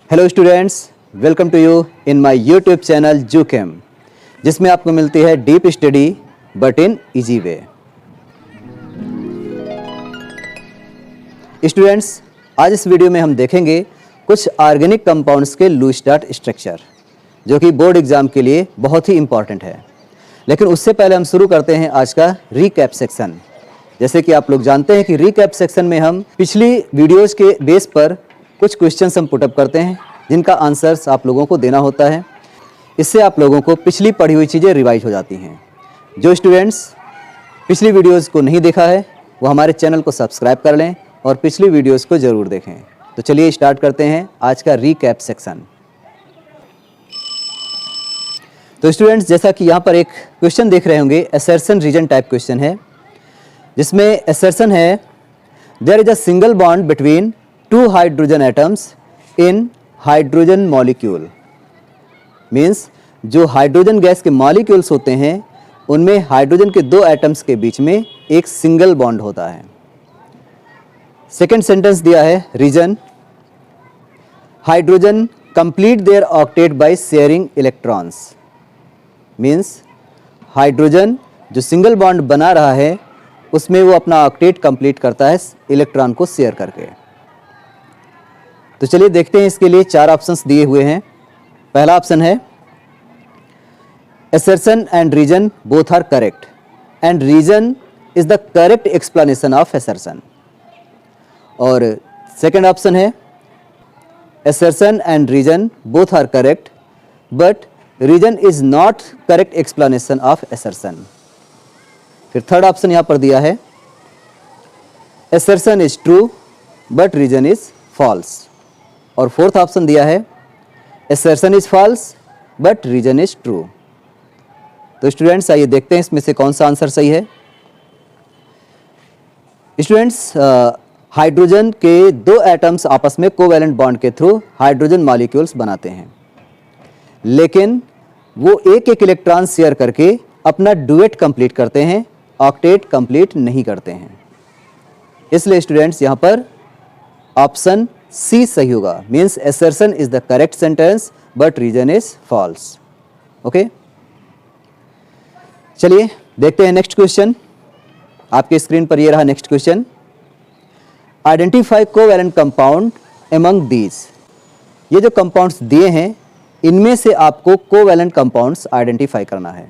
Hello students, welcome to you in my YouTube channel जूकेम, जिसमें आपको मिलती है deep study but in easy way. Students, आज इस वीडियो में हम देखेंगे कुछ ऑर्गेनिक कंपाउंड्स के लूज डार्ट स्ट्रक्चर, जो कि बोर्ड एग्जाम के लिए बहुत ही इंपॉर्टेंट है। लेकिन उससे पहले हम शुरू करते हैं आज का रीकैप सेक्शन। जैसे कि आप लोग जानते हैं कि रीकैप सेक्शन में हम पिछली वीडियोज़ के बेस पर कुछ क्वेश्चंस हम पुटअप करते हैं, जिनका आंसर्स आप लोगों को देना होता है। इससे आप लोगों को पिछली पढ़ी हुई चीज़ें रिवाइज हो जाती हैं। जो स्टूडेंट्स पिछली वीडियोज़ को नहीं देखा है वो हमारे चैनल को सब्सक्राइब कर लें और पिछली वीडियोज़ को ज़रूर देखें। तो चलिए स्टार्ट करते हैं आज का रीकैप सेक्शन। तो स्टूडेंट्स, जैसा कि यहाँ पर एक क्वेश्चन देख रहे होंगे, असर्शन रीजन टाइप क्वेश्चन है, जिसमें असर्शन है there is a single bond between two hydrogen atoms in hydrogen molecule. Means जो हाइड्रोजन गैस के मॉलिक्यूल्स होते हैं उनमें हाइड्रोजन के दो एटम्स के बीच में एक सिंगल बॉन्ड होता है। सेकेंड सेंटेंस दिया है reason, hydrogen complete their octet by sharing electrons. Means hydrogen जो सिंगल बॉन्ड बना रहा है उसमें वो अपना ऑक्टेट कंप्लीट करता है इलेक्ट्रॉन को शेयर करके। तो चलिए देखते हैं, इसके लिए चार ऑप्शंस दिए हुए हैं। पहला ऑप्शन है assertion and reason both are correct and reason is the correct explanation of assertion। और सेकंड ऑप्शन है assertion and reason both are correct but reason is not correct explanation of assertion। फिर third option यहाँ पर दिया है assertion is true but reason is false। और fourth option दिया है assertion is false but reason is true। तो students आइए देखते हैं इसमें से कौन सा आंसर सही है। स्टूडेंट्स, हाइड्रोजन के दो एटम्स आपस में कोवैलेंट बॉन्ड के थ्रू हाइड्रोजन मॉलिक्यूल्स बनाते हैं, लेकिन वो एक एक इलेक्ट्रॉन शेयर करके अपना डुएट कंप्लीट करते हैं, ऑक्टेट कंप्लीट नहीं करते हैं। इसलिए स्टूडेंट्स यहाँ पर ऑप्शन सी सही होगा। Means assertion is the correct sentence but reason is false. Okay, चलिए देखते हैं नेक्स्ट क्वेश्चन। आपके स्क्रीन पर ये रहा next question, identify covalent compound among these. ये जो कंपाउंड्स दिए हैं इनमें से आपको कोवैलेंट कंपाउंड्स आइडेंटिफाई करना है।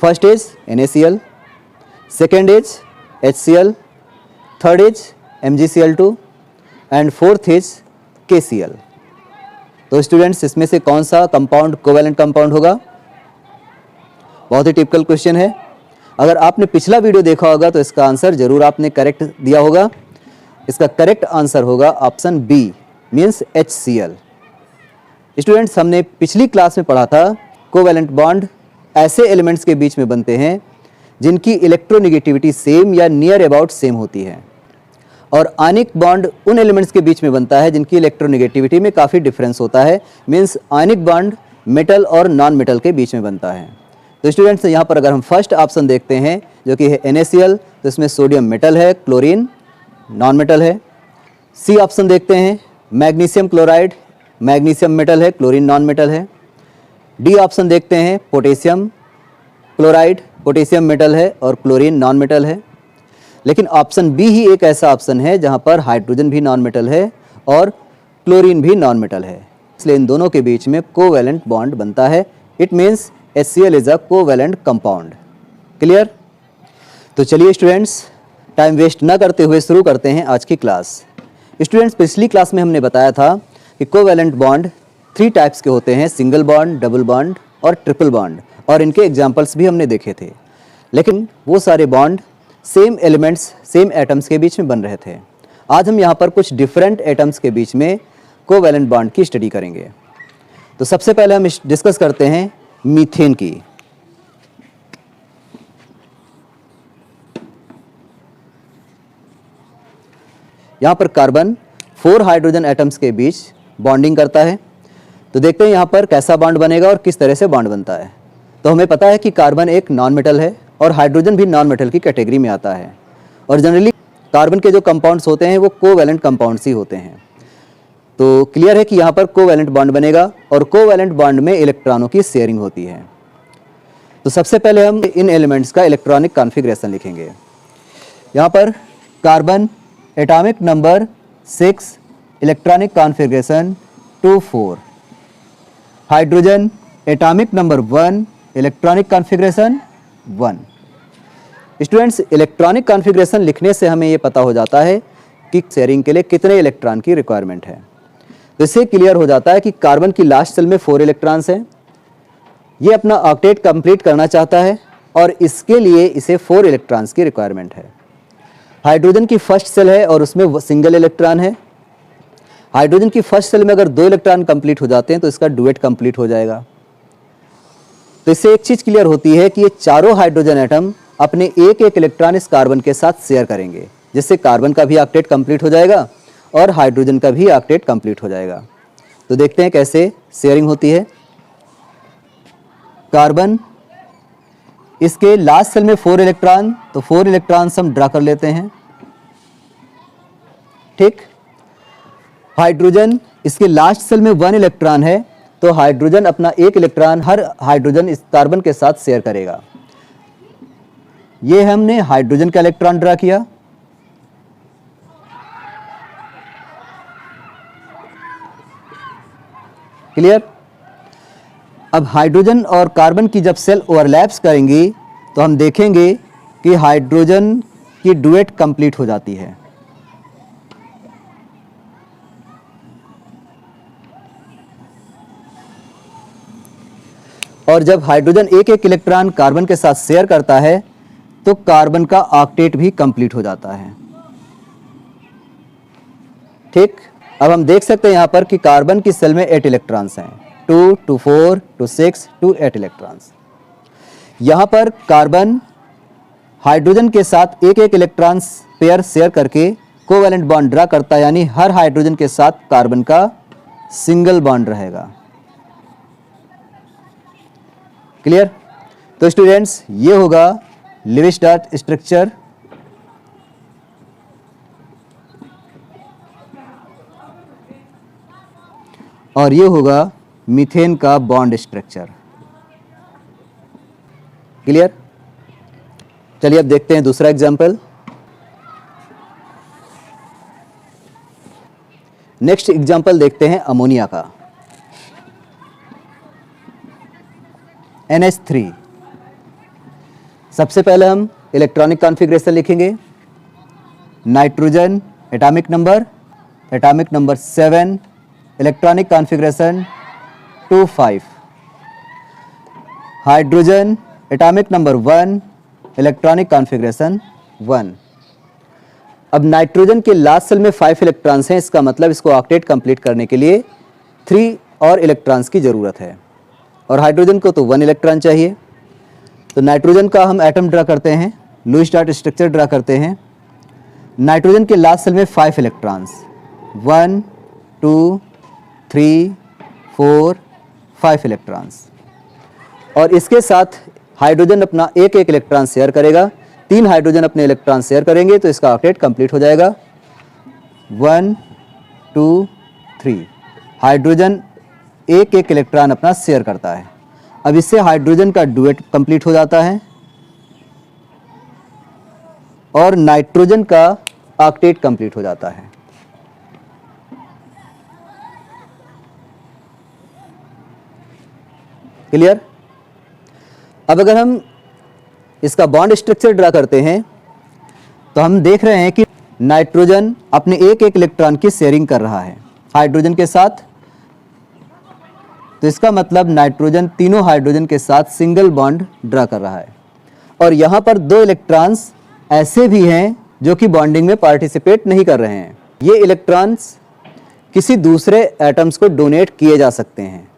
First is NaCl, second is HCl, third is MgCl2 and fourth is KCl। तो स्टूडेंट्स, इसमें से कौन सा कंपाउंड कोवैलेंट कंपाउंड होगा? बहुत ही टिपिकल क्वेश्चन है। अगर आपने पिछला वीडियो देखा होगा तो इसका आंसर जरूर आपने करेक्ट दिया होगा। इसका करेक्ट आंसर होगा option B, means HCl। Students, हमने पिछली क्लास में पढ़ा था कोवैलेंट बॉन्ड ऐसे एलिमेंट्स के बीच में बनते हैं जिनकी इलेक्ट्रोनेगेटिविटी सेम या नियर अबाउट सेम होती है, और आयनिक बॉन्ड उन एलिमेंट्स के बीच में बनता है जिनकी इलेक्ट्रोनेगेटिविटी में काफ़ी डिफरेंस होता है। मीन्स आयनिक बॉन्ड मेटल और नॉन मेटल के बीच में बनता है। तो स्टूडेंट्स, यहाँ पर अगर हम फर्स्ट ऑप्शन देखते हैं जो कि है NaCl, तो इसमें सोडियम मेटल है, क्लोरीन नॉन मेटल है। सी ऑप्शन देखते हैं मैग्नीशियम क्लोराइड, मैग्नीशियम मेटल है, क्लोरीन नॉन मेटल है। डी ऑप्शन देखते हैं पोटेशियम क्लोराइड, पोटेशियम मेटल है और क्लोरीन नॉन मेटल है। लेकिन ऑप्शन बी ही एक ऐसा ऑप्शन है जहाँ पर हाइड्रोजन भी नॉन मेटल है और क्लोरीन भी नॉन मेटल है, इसलिए इन दोनों के बीच में कोवैलेंट बॉन्ड बनता है। It means HCl is a covalent compound. Clear? तो चलिए स्टूडेंट्स, टाइम वेस्ट ना करते हुए शुरू करते हैं आज की क्लास। स्टूडेंट्स, पिछली क्लास में हमने बताया था कि कोवैलेंट बॉन्ड 3 टाइप्स के होते हैं, सिंगल बॉन्ड, डबल बॉन्ड और ट्रिपल बॉन्ड, और इनके एग्जाम्पल्स भी हमने देखे थे। लेकिन वो सारे bond same elements, same atoms के बीच में बन रहे थे। आज हम यहाँ पर कुछ डिफरेंट एटम्स के बीच में कोवैलेंट बॉन्ड की स्टडी करेंगे। तो सबसे पहले हम डिस्कस करते हैं मीथेन की। यहाँ पर कार्बन 4 हाइड्रोजन एटम्स के बीच बॉन्डिंग करता है। तो देखते हैं यहाँ पर कैसा बॉन्ड बनेगा और किस तरह से बॉन्ड बनता है। तो हमें पता है कि कार्बन एक नॉन मेटल है और हाइड्रोजन भी नॉन मेटल की कैटेगरी में आता है, और जनरली कार्बन के जो कंपाउंड्स होते हैं वो कोवैलेंट कंपाउंड्स ही होते हैं। तो क्लियर है कि यहाँ पर कोवैलेंट बॉन्ड बनेगा और कोवैलेंट बॉन्ड में इलेक्ट्रॉनों की शेयरिंग होती है। तो सबसे पहले हम इन एलिमेंट्स का इलेक्ट्रॉनिक कॉन्फ़िगरेशन लिखेंगे। यहाँ पर carbon atomic number 6, electronic configuration 2 4, hydrogen atomic number 1, electronic configuration 1। Students, electronic configuration लिखने से हमें ये पता हो जाता है कि शेयरिंग के लिए कितने इलेक्ट्रॉन की रिक्वायरमेंट है। तो इससे क्लियर हो जाता है कि कार्बन की लास्ट शेल में 4 इलेक्ट्रॉन्स हैं। ये अपना ऑक्टेट कंप्लीट करना चाहता है और इसके लिए इसे 4 इलेक्ट्रॉन्स की रिक्वायरमेंट है। हाइड्रोजन की फर्स्ट सेल है और उसमें सिंगल इलेक्ट्रॉन है। हाइड्रोजन की फर्स्ट सेल में अगर 2 इलेक्ट्रॉन कंप्लीट हो जाते हैं तो इसका डुएट कंप्लीट हो जाएगा। तो इससे एक चीज़ क्लियर होती है कि ये चारों हाइड्रोजन एटम अपने एक एक इलेक्ट्रॉन इस कार्बन के साथ शेयर करेंगे, जिससे कार्बन का भी ऑक्टेट कंप्लीट हो जाएगा और हाइड्रोजन का भी ऑक्टेट कंप्लीट हो जाएगा। तो देखते हैं कैसे शेयरिंग होती है। कार्बन, इसके लास्ट सेल में 4 इलेक्ट्रॉन, तो 4 इलेक्ट्रॉन्स हम ड्रा कर लेते हैं। ठीक। हाइड्रोजन, इसके लास्ट सेल में 1 इलेक्ट्रॉन है, तो हाइड्रोजन अपना 1 इलेक्ट्रॉन हर हाइड्रोजन इस कार्बन के साथ शेयर करेगा। ये हमने हाइड्रोजन का इलेक्ट्रॉन ड्रा किया। क्लियर। अब हाइड्रोजन और कार्बन की जब सेल ओवरलैप्स करेंगी तो हम देखेंगे कि हाइड्रोजन की डुएट कंप्लीट हो जाती है। और जब हाइड्रोजन एक एक इलेक्ट्रॉन कार्बन के साथ शेयर करता है तो कार्बन का ऑक्टेट भी कंप्लीट हो जाता है। ठीक। अब हम देख सकते हैं यहां पर कि कार्बन की सेल में 8 इलेक्ट्रॉन्स हैं, 2 2 4 2 6 2 8 इलेक्ट्रॉन्स। यहां पर कार्बन हाइड्रोजन के साथ एक एक इलेक्ट्रॉन पेयर शेयर करके कोवैलेंट बॉन्ड ड्रा करता है, यानी हर हाइड्रोजन के साथ कार्बन का सिंगल बॉन्ड रहेगा। क्लियर। तो स्टूडेंट्स, ये होगा लीविस्टार्ट स्ट्रक्चर। और ये होगा मीथेन का बॉन्ड स्ट्रक्चर। क्लियर। चलिए अब देखते हैं दूसरा एग्जांपल। नेक्स्ट एग्जांपल देखते हैं अमोनिया का। NH3। सबसे पहले हम इलेक्ट्रॉनिक कॉन्फ़िगरेशन लिखेंगे। Nitrogen atomic number 7, electronic configuration 2 5। Hydrogen atomic number 1, electronic configuration 1। अब नाइट्रोजन के लास्ट सेल में 5 इलेक्ट्रॉन्स हैं, इसका मतलब इसको ऑक्टेट कंप्लीट करने के लिए 3 और इलेक्ट्रॉन्स की ज़रूरत है और हाइड्रोजन को तो 1 इलेक्ट्रॉन चाहिए। तो नाइट्रोजन का हम एटम ड्रा करते हैं, लुईस-डॉट स्ट्रक्चर ड्रा करते हैं। नाइट्रोजन के लास्ट सेल में 5 इलेक्ट्रॉन्स, 1 2 3 4 5 इलेक्ट्रॉन्स। और इसके साथ हाइड्रोजन अपना एक एक इलेक्ट्रॉन शेयर करेगा। 3 हाइड्रोजन अपने इलेक्ट्रॉन शेयर करेंगे तो इसका ऑक्टेट कंप्लीट हो जाएगा। 1 2 3। हाइड्रोजन एक एक इलेक्ट्रॉन अपना शेयर करता है। अब इससे हाइड्रोजन का डुएट कंप्लीट हो जाता है और नाइट्रोजन का ऑक्टेट कंप्लीट हो जाता है। क्लियर। अब अगर हम इसका बॉन्ड स्ट्रक्चर ड्रा करते हैं तो हम देख रहे हैं कि नाइट्रोजन अपने एक एक इलेक्ट्रॉन की शेयरिंग कर रहा है हाइड्रोजन के साथ। तो इसका मतलब नाइट्रोजन तीनों हाइड्रोजन के साथ सिंगल बॉन्ड ड्रा कर रहा है। और यहाँ पर 2 इलेक्ट्रॉन्स ऐसे भी हैं जो कि बॉन्डिंग में पार्टिसिपेट नहीं कर रहे हैं। ये इलेक्ट्रॉन्स किसी दूसरे एटम्स को डोनेट किए जा सकते हैं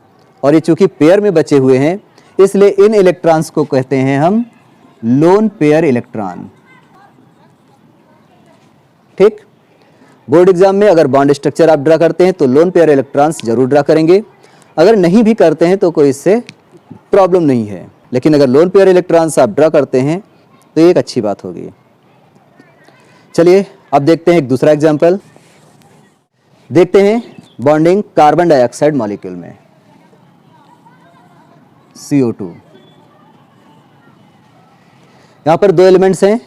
और ये चूंकि पेयर में बचे हुए हैं इसलिए इन इलेक्ट्रॉन्स को कहते हैं हम लोन पेयर इलेक्ट्रॉन। ठीक। बोर्ड एग्जाम में अगर बॉन्ड स्ट्रक्चर आप ड्रा करते हैं तो लोन पेयर इलेक्ट्रॉन्स जरूर ड्रा करेंगे। अगर नहीं भी करते हैं तो कोई इससे प्रॉब्लम नहीं है, लेकिन अगर लोन पेयर इलेक्ट्रॉन्स आप ड्रा करते हैं तो ये एक अच्छी बात होगी। चलिए अब देखते हैं एक दूसरा एग्जाम्पल। देखते हैं बॉन्डिंग कार्बन डाइऑक्साइड मॉलिक्यूल में, CO2। यहां पर दो एलिमेंट्स हैं,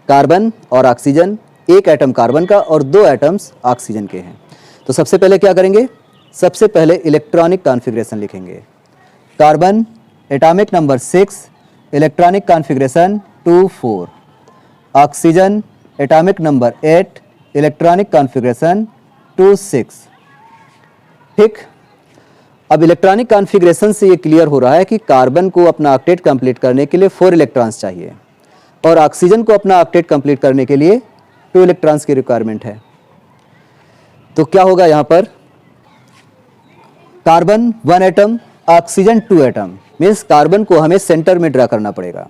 कार्बन और ऑक्सीजन, एक एटम कार्बन का और दो एटम्स ऑक्सीजन के हैं। तो सबसे पहले क्या करेंगे, सबसे पहले इलेक्ट्रॉनिक कॉन्फ़िगरेशन लिखेंगे। Carbon atomic number 6, electronic configuration 2,4। Oxygen atomic number 8, electronic configuration 2,6। ठीक, अब इलेक्ट्रॉनिक कॉन्फ़िगरेशन से ये क्लियर हो रहा है कि कार्बन को अपना ऑक्टेट कंप्लीट करने के लिए 4 इलेक्ट्रॉन्स चाहिए और ऑक्सीजन को अपना ऑक्टेट कंप्लीट करने के लिए 2 इलेक्ट्रॉन्स की रिक्वायरमेंट है। तो क्या होगा यहाँ पर, carbon 1 atom, oxygen 2 atom, means carbon को हमें सेंटर में ड्रा करना पड़ेगा।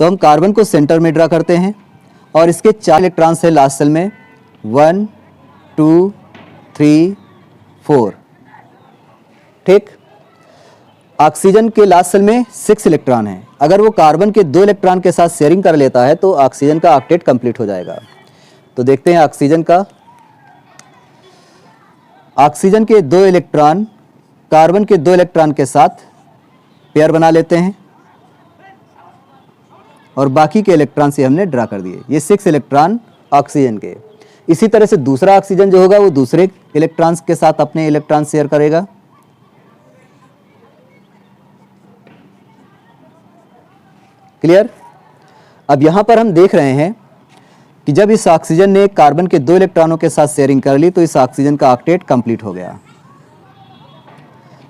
तो हम कार्बन को सेंटर में ड्रा करते हैं और इसके 4 इलेक्ट्रॉन्स हैं लास्ट सेल में, 1, 2, 3, 4। ठीक, ऑक्सीजन के लास्ट सेल में 6 इलेक्ट्रॉन हैं। अगर वो कार्बन के 2 इलेक्ट्रॉन के साथ शेयरिंग कर लेता है तो ऑक्सीजन का ऑक्टेट कंप्लीट हो जाएगा। तो देखते हैं ऑक्सीजन के 2 इलेक्ट्रॉन कार्बन के 2 इलेक्ट्रॉन के साथ पेयर बना लेते हैं और बाकी के इलेक्ट्रॉन से हमने ड्रा कर दिए। ये 6 इलेक्ट्रॉन ऑक्सीजन के। इसी तरह से दूसरा ऑक्सीजन जो होगा वो दूसरे इलेक्ट्रॉन्स के साथ अपने इलेक्ट्रॉन शेयर करेगा। क्लियर। अब यहां पर हम देख रहे हैं कि जब इस ऑक्सीजन ने कार्बन के 2 इलेक्ट्रॉनों के साथ शेयरिंग कर ली तो इस ऑक्सीजन का ऑक्टेट कंप्लीट हो गया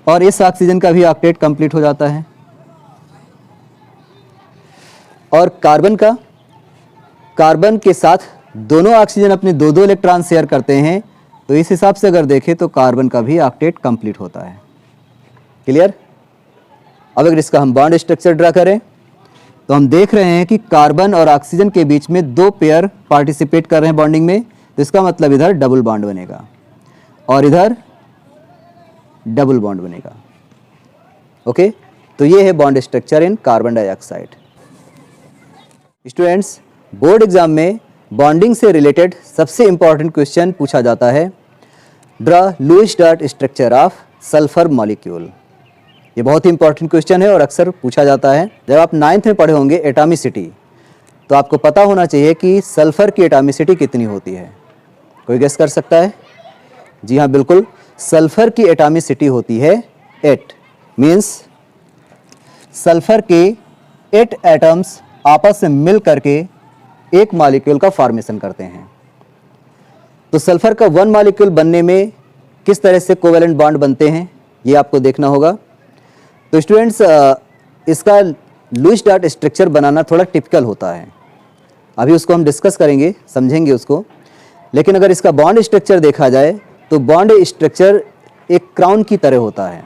और इस ऑक्सीजन का भी ऑक्टेट कंप्लीट हो जाता है। और कार्बन के साथ दोनों ऑक्सीजन अपने 2-2 इलेक्ट्रॉन शेयर करते हैं, तो इस हिसाब से अगर देखें तो कार्बन का भी ऑक्टेट कंप्लीट होता है। क्लियर। अब अगर इसका हम बॉन्ड स्ट्रक्चर ड्रा करें तो हम देख रहे हैं कि कार्बन और ऑक्सीजन के बीच में 2 पेयर पार्टिसिपेट कर रहे हैं बॉन्डिंग में, तो इसका मतलब इधर डबल बॉन्ड बनेगा और इधर डबल बॉन्ड बनेगा। ओके, तो ये है bond structure in carbon dioxide. Students, board exam में बॉन्डिंग से रिलेटेड सबसे इंपॉर्टेंट क्वेश्चन पूछा जाता है, draw Lewis dot structure of sulphur molecule. ये बहुत ही इंपॉर्टेंट क्वेश्चन है और अक्सर पूछा जाता है। जब आप 9th में पढ़े होंगे एटॉमिसिटी, तो आपको पता होना चाहिए कि सल्फर की एटॉमिसिटी कितनी होती है। कोई गेस कर सकता है? जी हाँ, बिल्कुल, सल्फर की एटॉमिसिटी होती है 8। मीन्स सल्फर के 8 एटम्स आपस में मिल करके एक मॉलिक्यूल का फॉर्मेशन करते हैं। तो सल्फर का 1 मॉलिक्यूल बनने में किस तरह से कोवेलेंट बॉन्ड बनते हैं ये आपको देखना होगा। तो स्टूडेंट्स, इसका लुईस डॉट स्ट्रक्चर बनाना थोड़ा टिपिकल होता है, अभी उसको हम डिस्कस करेंगे, समझेंगे उसको। लेकिन अगर इसका बॉन्ड स्ट्रक्चर देखा जाए तो बॉन्ड स्ट्रक्चर एक क्राउन की तरह होता है।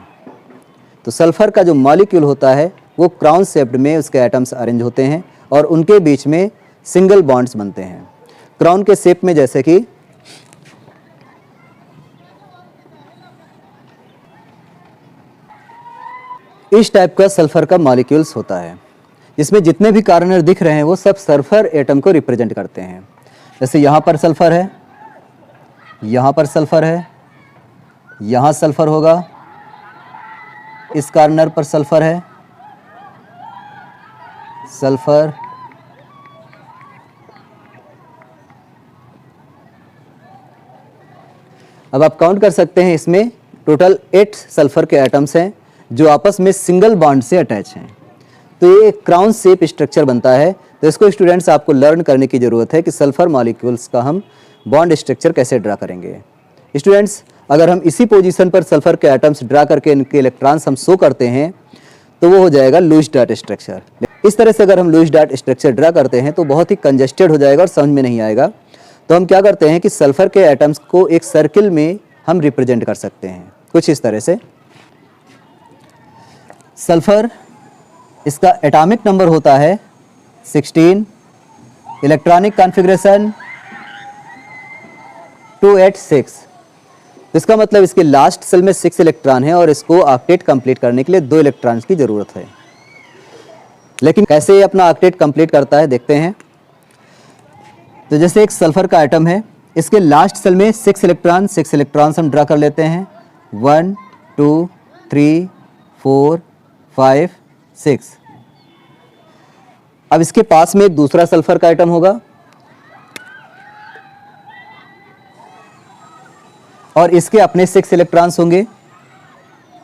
तो सल्फर का जो मॉलिक्यूल होता है वो क्राउन शेप्ड में उसके एटम्स अरेंज होते हैं और उनके बीच में सिंगल बॉन्ड्स बनते हैं क्राउन के शेप में, जैसे कि इस टाइप का सल्फर का मॉलिक्यूल्स होता है, जिसमें जितने भी कार्नर दिख रहे हैं वो सब सल्फर एटम को रिप्रेजेंट करते हैं। जैसे यहाँ पर सल्फर है, यहाँ पर सल्फर है, यहाँ सल्फर होगा, इस कार्नर पर सल्फर है, सल्फर, अब आप काउंट कर सकते हैं, इसमें टोटल 8 सल्फर के एटम्स हैं जो आपस में सिंगल बॉन्ड से अटैच हैं। तो ये क्राउन शेप स्ट्रक्चर बनता है। तो इसको स्टूडेंट्स आपको लर्न करने की ज़रूरत है कि सल्फर मॉलिक्यूल्स का हम बॉन्ड स्ट्रक्चर कैसे ड्रा करेंगे। स्टूडेंट्स, अगर हम इसी पोजीशन पर सल्फर के एटम्स ड्रा करके इनके इलेक्ट्रॉन्स हम शो करते हैं तो वो हो जाएगा लुईस डॉट स्ट्रक्चर। इस तरह से अगर हम लुईस डॉट स्ट्रक्चर ड्रा करते हैं तो बहुत ही कंजेस्टेड हो जाएगा और समझ में नहीं आएगा। तो हम क्या करते हैं कि सल्फर के एटम्स को एक सर्किल में हम रिप्रेजेंट कर सकते हैं कुछ इस तरह से। सल्फर, इसका एटॉमिक नंबर होता है 16, इलेक्ट्रॉनिक कॉन्फ़िगरेशन 286। इसका मतलब इसके लास्ट सेल में 6 इलेक्ट्रॉन है और इसको ऑक्टेट कंप्लीट करने के लिए 2 इलेक्ट्रॉन्स की ज़रूरत है। लेकिन कैसे ये अपना ऑक्टेट कंप्लीट करता है देखते हैं। तो जैसे एक सल्फर का एटम है इसके लास्ट सेल में 6 इलेक्ट्रॉन्स हम ड्रा कर लेते हैं। 1 2 3 4 5 6। अब इसके पास में एक दूसरा सल्फर का आइटम होगा और इसके अपने 6 इलेक्ट्रॉन्स होंगे।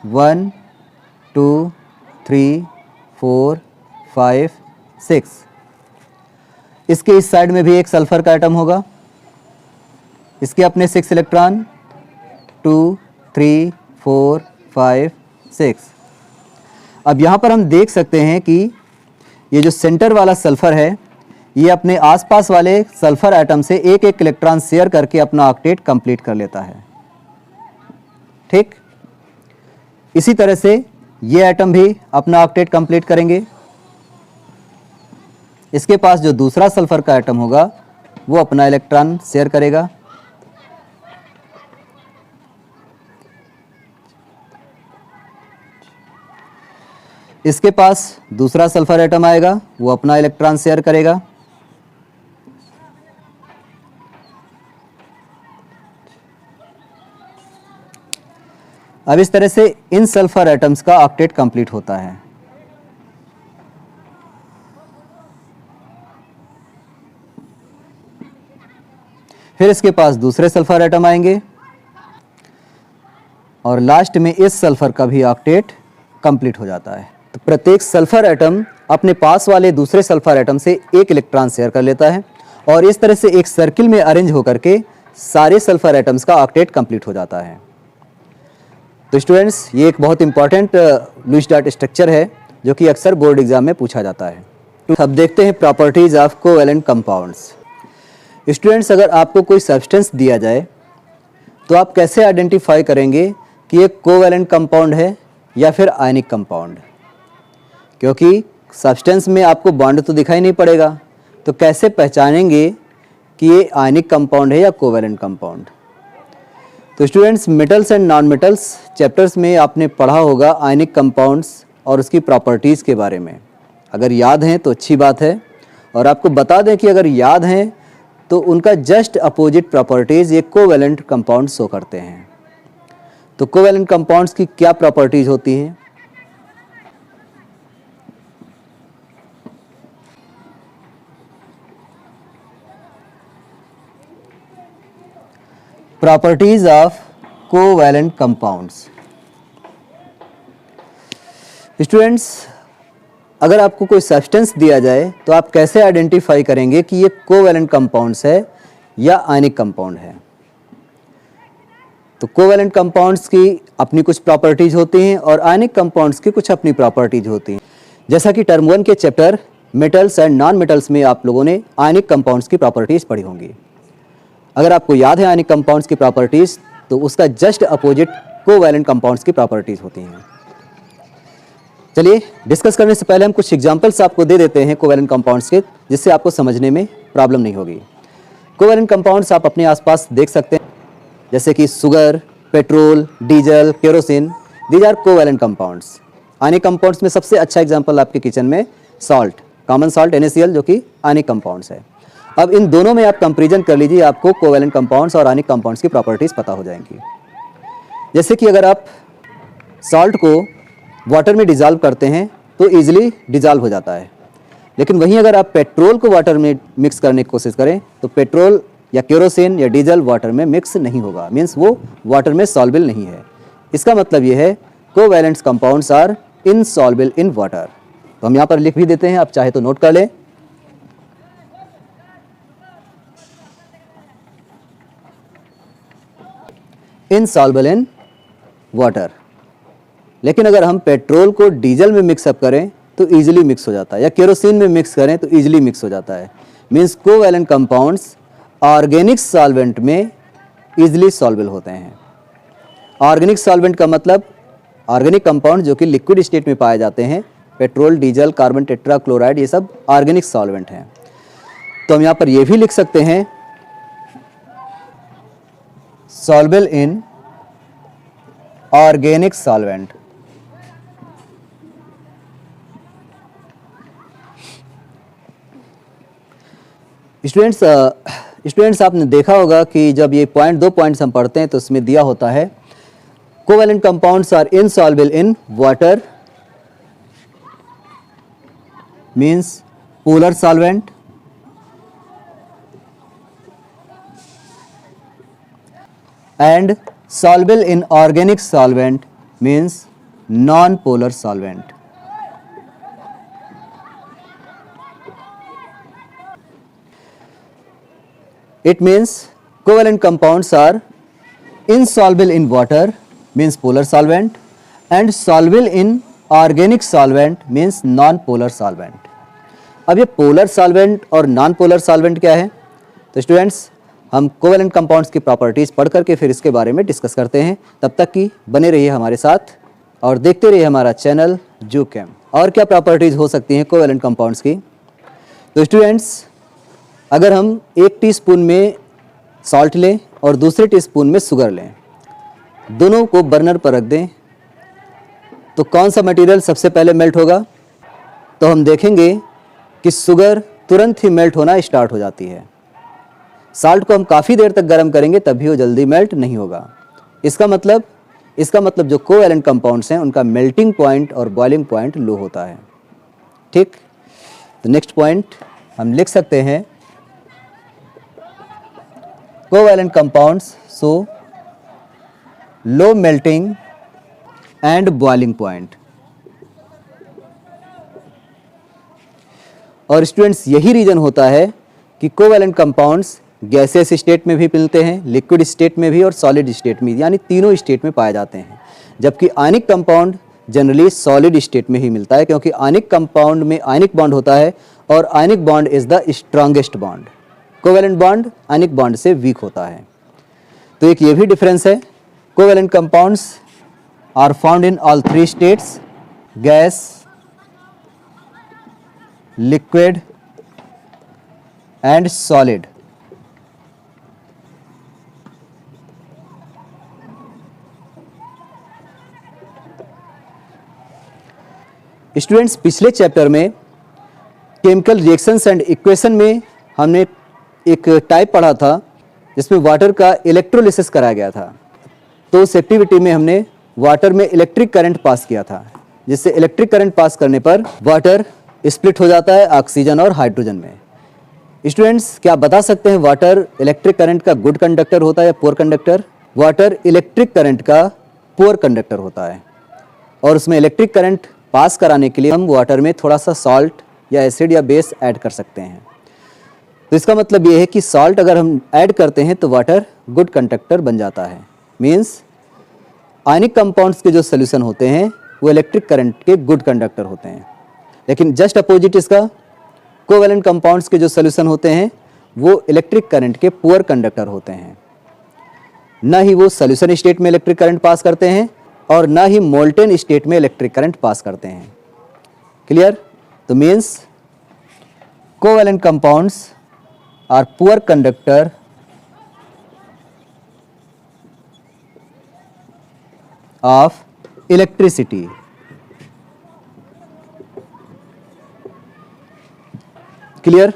1 2 3 4 5 6। इसके इस साइड में भी एक सल्फर का आइटम होगा, इसके अपने 6 इलेक्ट्रॉन। 2 3 4 5 6। अब यहाँ पर हम देख सकते हैं कि ये जो सेंटर वाला सल्फर है ये अपने आसपास वाले सल्फर एटम से एक एक इलेक्ट्रॉन शेयर करके अपना ऑक्टेट कंप्लीट कर लेता है। ठीक, इसी तरह से ये एटम भी अपना ऑक्टेट कंप्लीट करेंगे। इसके पास जो दूसरा सल्फर का एटम होगा वो अपना इलेक्ट्रॉन शेयर करेगा। इसके पास दूसरा सल्फर एटम आएगा, वो अपना इलेक्ट्रॉन शेयर करेगा। अब इस तरह से इन सल्फर एटम्स का ऑक्टेट कंप्लीट होता है। फिर इसके पास दूसरे सल्फर एटम आएंगे और लास्ट में इस सल्फर का भी ऑक्टेट कंप्लीट हो जाता है। तो प्रत्येक सल्फर एटम अपने पास वाले दूसरे सल्फर एटम से एक इलेक्ट्रॉन शेयर कर लेता है और इस तरह से एक सर्किल में अरेंज होकर के सारे सल्फर एटम्स का ऑक्टेट कंप्लीट हो जाता है। तो स्टूडेंट्स, ये एक बहुत इंपॉर्टेंट लुईस डॉट स्ट्रक्चर है जो कि अक्सर बोर्ड एग्जाम में पूछा जाता है। अब देखते हैं properties of covalent compounds. Students, अगर आपको कोई सब्सटेंस दिया जाए तो आप कैसे आइडेंटिफाई करेंगे कि ये कोवैलेंट कंपाउंड है या फिर आयनिक कंपाउंड? क्योंकि सब्सटेंस में आपको बॉन्ड तो दिखाई नहीं पड़ेगा, तो कैसे पहचानेंगे कि ये आयनिक कंपाउंड है या कोवैलेंट कंपाउंड? तो students, metals and non metals chapters में आपने पढ़ा होगा आयनिक कंपाउंड्स और उसकी प्रॉपर्टीज़ के बारे में। अगर याद हैं तो अच्छी बात है, और आपको बता दें कि अगर याद हैं तो उनका जस्ट अपोजिट प्रॉपर्टीज़ ये कोवैलेंट कंपाउंड शो करते हैं। तो कोवैलेंट कंपाउंड्स की क्या प्रॉपर्टीज़ होती हैं? Properties of covalent compounds. Students, अगर आपको कोई सब्सटेंस दिया जाए तो आप कैसे आइडेंटिफाई करेंगे कि ये कोवैलेंट कंपाउंड्स है या आयनिक कंपाउंड है? तो कोवैलेंट कंपाउंड्स की अपनी कुछ प्रॉपर्टीज होती हैं और आयनिक कंपाउंड्स की कुछ अपनी प्रॉपर्टीज होती हैं। जैसा कि टर्म 1 के chapter metals and non metals में आप लोगों ने आयनिक कंपाउंड्स की प्रॉपर्टीज पढ़ी होंगी। अगर आपको याद है आयनिक कंपाउंड्स की प्रॉपर्टीज, तो उसका जस्ट अपोजिट कोवैलेंट कंपाउंड्स की प्रॉपर्टीज होती हैं। चलिए, डिस्कस करने से पहले हम कुछ एग्जांपल्स आपको दे देते हैं कोवैलेंट कंपाउंड्स के, जिससे आपको समझने में प्रॉब्लम नहीं होगी। कोवैलेंट कंपाउंड्स आप अपने आसपास देख सकते हैं, जैसे कि sugar, petrol, diesel, kerosene, these are covalent compounds. Ionic compounds में सबसे अच्छा एग्जाम्पल आपके किचन में सॉल्ट, कॉमन सॉल्ट NaCl, जो कि आयनिक कंपाउंड्स है। अब इन दोनों में आप कंपैरिजन कर लीजिए, आपको कोवैलेंट कंपाउंड्स और आयनिक कंपाउंड्स की प्रॉपर्टीज पता हो जाएंगी। जैसे कि अगर आप सॉल्ट को वाटर में डिज़ोल्व करते हैं तो ईजिली डिज़ोल्व हो जाता है, लेकिन वहीं अगर आप पेट्रोल को वाटर में मिक्स करने की कोशिश करें तो पेट्रोल या केरोसिन या डीजल वाटर में मिक्स नहीं होगा, मीन्स वो वाटर में सॉल्युबल नहीं है। इसका मतलब ये है covalent compounds are insoluble in water. तो हम यहाँ पर लिख भी देते हैं, आप चाहे तो नोट कर लें। Insoluble in water. लेकिन अगर हम पेट्रोल को डीजल में मिक्सअप करें तो इजीली मिक्स हो जाता है, या केरोसिन में मिक्स करें तो इजीली मिक्स हो जाता है। Means covalent compounds organic solvent में इजीली सॉल्युबल होते हैं। ऑर्गेनिक सॉल्वेंट का मतलब ऑर्गेनिक कंपाउंड जो कि लिक्विड स्टेट में पाए जाते हैं, petrol, diesel, carbon tetra chloride, ये सब ऑर्गेनिक सॉल्वेंट हैं। तो हम यहाँ पर ये भी लिख सकते हैं soluble in organic solvent। Students, students आपने देखा होगा कि जब ये दो पॉइंट्स हम पढ़ते हैं तो उसमें दिया होता है covalent compounds are insoluble in water means polar solvent and soluble in organic solvent means non-polar solvent. It means covalent compounds are insoluble in water means polar solvent and soluble in organic solvent means non-polar solvent. अब ये polar solvent और non polar solvent क्या है? तो students हम covalent compounds की properties पढ़ करके फिर इसके बारे में डिस्कस करते हैं। तब तक की बने रहिए हमारे साथ और देखते रहिए हमारा चैनल जूकेम। और क्या प्रॉपर्टीज़ हो सकती हैं कोवैलेंट कंपाउंड्स की? तो स्टूडेंट्स अगर हम 1 टीस्पून में सॉल्ट लें और दूसरे टीस्पून में शुगर लें, दोनों को बर्नर पर रख दें, तो कौन सा मटेरियल सबसे पहले मेल्ट होगा? तो हम देखेंगे कि शुगर तुरंत ही मेल्ट होना स्टार्ट हो जाती है। साल्ट को हम काफ़ी देर तक गर्म करेंगे तब भी वो जल्दी मेल्ट नहीं होगा। इसका मतलब जो कोवैलेंट कंपाउंड्स हैं उनका मेल्टिंग पॉइंट और बॉइलिंग पॉइंट लो होता है। ठीक, तो नेक्स्ट पॉइंट हम लिख सकते हैं covalent compounds so low melting and boiling point. और स्टूडेंट्स यही रीज़न होता है कि कोवैलेंट कंपाउंड्स गैसियस स्टेट में भी मिलते हैं, लिक्विड स्टेट में भी और सॉलिड स्टेट में, यानी तीनों स्टेट में पाए जाते हैं। जबकि ionic compound generally solid state में ही मिलता है, क्योंकि आयनिक कंपाउंड में आयनिक बॉन्ड होता है और ionic bond is the strongest bond. Covalent bond ionic bond से वीक होता है। तो एक ये भी डिफरेंस है। Covalent compounds are found in all 3 states, gas, liquid and solid. Students पिछले चैप्टर में केमिकल रिएक्शंस एंड इक्वेशन में हमने एक टाइप पढ़ा था जिसमें वाटर का इलेक्ट्रोलिसिस कराया गया था। तो उस एक्टिविटी में हमने वाटर में इलेक्ट्रिक करंट पास किया था, जिससे इलेक्ट्रिक करंट पास करने पर वाटर स्प्लिट हो जाता है ऑक्सीजन और हाइड्रोजन में। स्टूडेंट्स क्या आप बता सकते हैं वाटर इलेक्ट्रिक करंट का गुड कंडक्टर होता है या poor conductor? Water electric current का पुअर कंडक्टर होता है और उसमें इलेक्ट्रिक करंट पास कराने के लिए हम वाटर में थोड़ा सा सॉल्ट या एसिड या बेस ऐड कर सकते हैं। तो इसका मतलब ये है कि सॉल्ट अगर हम ऐड करते हैं तो वाटर गुड कंडक्टर बन जाता है। मीन्स आयनिक कंपाउंड्स के जो सोल्यूशन होते हैं वो इलेक्ट्रिक करंट के गुड कंडक्टर होते हैं, लेकिन जस्ट अपोजिट इसका कोवैलेंट कंपाउंड्स के जो सोल्यूशन होते हैं वो इलेक्ट्रिक करंट के पुअर कंडक्टर होते हैं। न ही वो सोल्यूशन स्टेट में इलेक्ट्रिक करंट पास करते हैं और ना ही मोल्टेन स्टेट में इलेक्ट्रिक करंट पास करते हैं। क्लियर? तो means covalent compounds are poor conductor of electricity. Clear?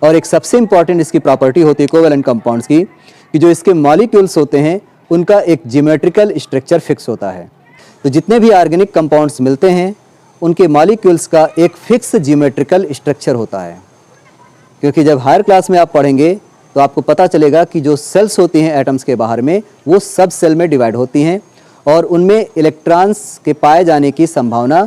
और एक सबसे इंपॉर्टेंट इसकी प्रॉपर्टी होती है कोवैलेंट कंपाउंड्स की कि जो इसके मॉलिक्यूल्स होते हैं उनका एक ज्योमेट्रिकल स्ट्रक्चर फिक्स होता है। तो जितने भी ऑर्गेनिक कंपाउंड्स मिलते हैं उनके मॉलिक्यूल्स का एक फिक्स ज्योमेट्रिकल स्ट्रक्चर होता है। क्योंकि जब हायर क्लास में आप पढ़ेंगे तो आपको पता चलेगा कि जो सेल्स होती हैं एटम्स के बाहर में वो सब सेल में डिवाइड होती हैं और उनमें इलेक्ट्रॉन्स के पाए जाने की संभावना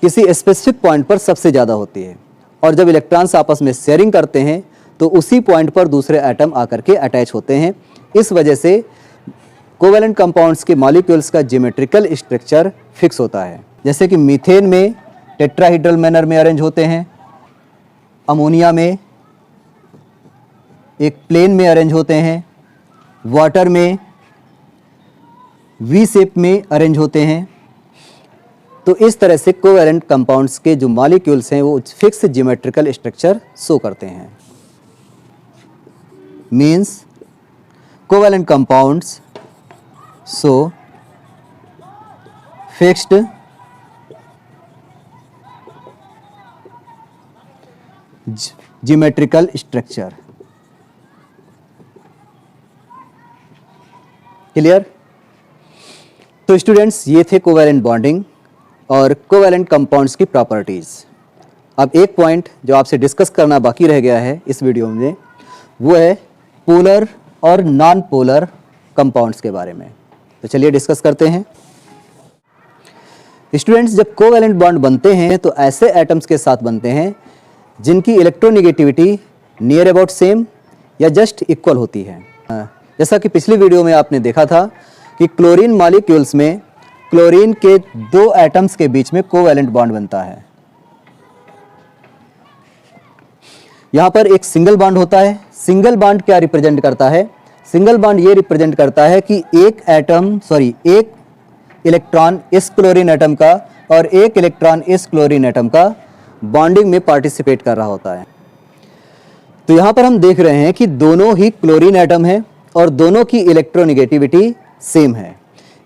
किसी स्पेसिफिक पॉइंट पर सबसे ज़्यादा होती है। और जब इलेक्ट्रॉन्स आपस में शेयरिंग करते हैं तो उसी पॉइंट पर दूसरे एटम आकर के अटैच होते हैं। इस वजह से कोवैलेंट कंपाउंड्स के मॉलिक्यूल्स का ज्योमेट्रिकल स्ट्रक्चर फिक्स होता है। जैसे कि मीथेन में टेट्राहीड्रल मैनर में अरेंज होते हैं, अमोनिया में एक प्लेन में अरेंज होते हैं, वाटर में वी शेप में अरेंज होते हैं। तो इस तरह से कोवैलेंट कंपाउंड्स के जो मॉलिक्यूल्स हैं वो फिक्स ज्योमेट्रिकल स्ट्रक्चर शो करते हैं। Means covalent compounds show fixed geometrical structure. Clear? तो स्टूडेंट्स, ये थे कोवैलेंट बॉन्डिंग और कोवैलेंट कंपाउंड्स की प्रॉपर्टीज़। अब एक पॉइंट जो आपसे डिस्कस करना बाकी रह गया है इस वीडियो में, वो है पोलर और नॉन पोलर कंपाउंड्स के बारे में। तो चलिए डिस्कस करते हैं। स्टूडेंट्स, जब कोवैलेंट बॉन्ड बनते हैं तो ऐसे एटम्स के साथ बनते हैं जिनकी इलेक्ट्रोनेगेटिविटी नियर अबाउट सेम या जस्ट इक्वल होती है। जैसा कि पिछली वीडियो में आपने देखा था कि क्लोरीन मॉलिक्यूल्स में क्लोरीन के 2 एटम्स के बीच में कोवैलेंट बॉन्ड बनता है। यहाँ पर एक सिंगल बॉन्ड होता है। सिंगल बॉन्ड क्या रिप्रेजेंट करता है? सिंगल बॉन्ड ये रिप्रेजेंट करता है कि एक इलेक्ट्रॉन इस क्लोरीन एटम का और एक इलेक्ट्रॉन इस क्लोरीन एटम का बॉन्डिंग में पार्टिसिपेट कर रहा होता है। तो यहाँ पर हम देख रहे हैं कि दोनों ही क्लोरीन एटम है और दोनों की इलेक्ट्रोनेगेटिविटी सेम है,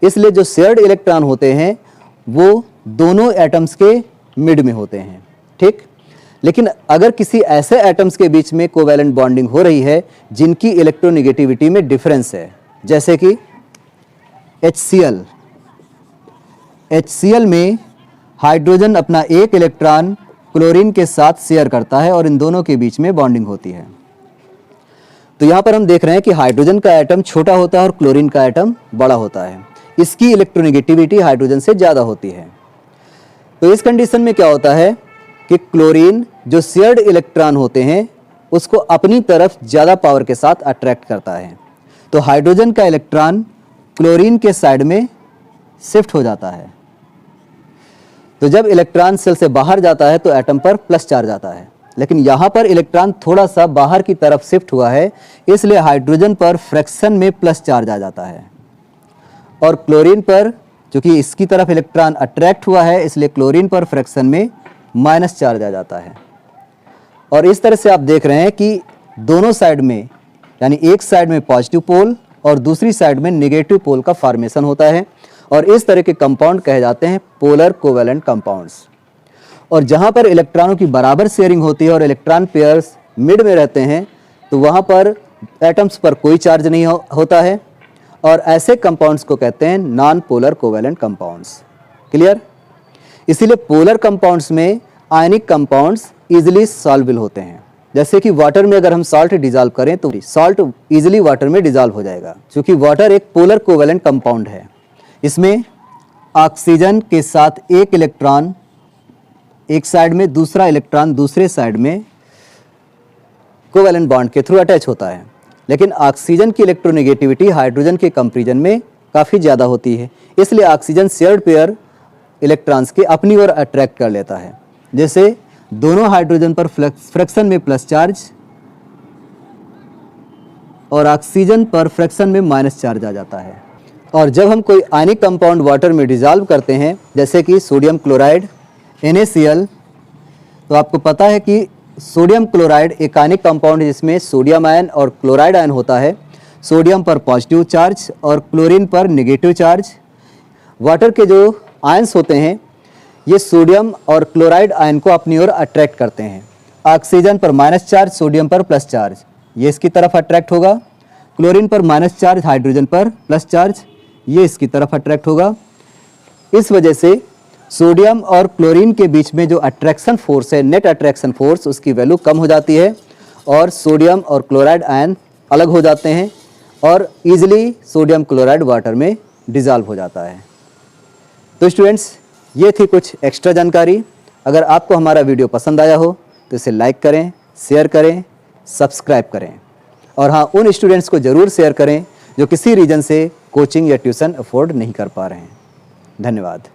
इसलिए जो शेयर्ड इलेक्ट्रॉन होते हैं वो दोनों एटम्स के मिड में होते हैं। ठीक, लेकिन अगर किसी ऐसे एटम्स के बीच में कोवैलेंट बॉन्डिंग हो रही है जिनकी इलेक्ट्रोनेगेटिविटी में डिफरेंस है, जैसे कि HCl में हाइड्रोजन अपना एक इलेक्ट्रॉन क्लोरीन के साथ शेयर करता है और इन दोनों के बीच में बॉन्डिंग होती है। तो यहाँ पर हम देख रहे हैं कि हाइड्रोजन का एटम छोटा होता है और क्लोरीन का एटम बड़ा होता है। इसकी इलेक्ट्रोनेगेटिविटी हाइड्रोजन से ज़्यादा होती है। तो इस कंडीशन में क्या होता है कि क्लोरीन जो शेयर्ड इलेक्ट्रॉन होते हैं उसको अपनी तरफ ज़्यादा पावर के साथ अट्रैक्ट करता है। तो हाइड्रोजन का इलेक्ट्रॉन क्लोरीन के साइड में शिफ्ट हो जाता है। तो जब इलेक्ट्रॉन सेल से बाहर जाता है तो एटम पर प्लस चार्ज आता है, लेकिन यहाँ पर इलेक्ट्रॉन थोड़ा सा बाहर की तरफ शिफ्ट हुआ है, इसलिए हाइड्रोजन पर फ्रैक्शन में प्लस चार्ज आ जाता है और क्लोरीन पर, चूंकि इसकी तरफ इलेक्ट्रॉन अट्रैक्ट हुआ है, इसलिए क्लोरीन पर फ्रैक्शन में माइनस चार्ज आ जाता है। और इस तरह से आप देख रहे हैं कि दोनों साइड में, यानी एक साइड में पॉजिटिव पोल और दूसरी साइड में नेगेटिव पोल का फॉर्मेशन होता है और इस तरह के कंपाउंड कहे जाते हैं पोलर कोवैलेंट कंपाउंड्स। और जहाँ पर इलेक्ट्रॉनों की बराबर शेयरिंग होती है और इलेक्ट्रॉन पेयर्स मिड में रहते हैं तो वहाँ पर एटम्स पर कोई चार्ज नहीं होता है और ऐसे कंपाउंड्स को कहते हैं non polar covalent compounds. Clear? इसीलिए पोलर कंपाउंड्स में आयनिक कंपाउंड्स इजीली सॉल्वेबल होते हैं। जैसे कि वाटर में अगर हम सॉल्ट डिजॉल्व करें तो सॉल्ट इजीली वाटर में डिजॉल्व हो जाएगा, क्योंकि वाटर एक पोलर कोवैलेंट कंपाउंड है। इसमें ऑक्सीजन के साथ एक इलेक्ट्रॉन एक साइड में, दूसरा इलेक्ट्रॉन दूसरे साइड में कोवैलेंट बॉन्ड के थ्रू अटैच होता है, लेकिन ऑक्सीजन की इलेक्ट्रोनेगेटिविटी हाइड्रोजन के कंपैरिजन में काफ़ी ज़्यादा होती है, इसलिए ऑक्सीजन शेयर्ड पेयर इलेक्ट्रॉन्स के अपनी ओर अट्रैक्ट कर लेता है। जैसे दोनों हाइड्रोजन पर फ्रैक्शन में प्लस चार्ज और ऑक्सीजन पर फ्रैक्शन में माइनस चार्ज आ जाता है। और जब हम कोई आयनिक कंपाउंड वाटर में डिजॉल्व करते हैं, जैसे कि सोडियम क्लोराइड NaCl, तो आपको पता है कि सोडियम क्लोराइड एक आयनिक कंपाउंड है जिसमें सोडियम आयन और क्लोराइड आयन होता है। सोडियम पर पॉजिटिव चार्ज और क्लोरीन पर नेगेटिव चार्ज। वाटर के जो आयंस होते हैं ये सोडियम और क्लोराइड आयन को अपनी ओर अट्रैक्ट करते हैं। ऑक्सीजन पर माइनस चार्ज, सोडियम पर प्लस चार्ज, ये इसकी तरफ अट्रैक्ट होगा। क्लोरीन पर माइनस चार्ज, हाइड्रोजन पर प्लस चार्ज, ये इसकी तरफ अट्रैक्ट होगा। इस वजह से सोडियम और क्लोरीन के बीच में जो अट्रैक्शन फोर्स है, नेट अट्रैक्शन फोर्स, उसकी वैल्यू कम हो जाती है और सोडियम और क्लोराइड आयन अलग हो जाते हैं और ईजिली सोडियम क्लोराइड वाटर में डिज़ॉल्व हो जाता है। तो स्टूडेंट्स, ये थी कुछ एक्स्ट्रा जानकारी। अगर आपको हमारा वीडियो पसंद आया हो तो इसे लाइक करें, शेयर करें, सब्सक्राइब करें और हाँ, उन स्टूडेंट्स को ज़रूर शेयर करें जो किसी रीज़न से कोचिंग या ट्यूशन अफोर्ड नहीं कर पा रहे हैं। धन्यवाद।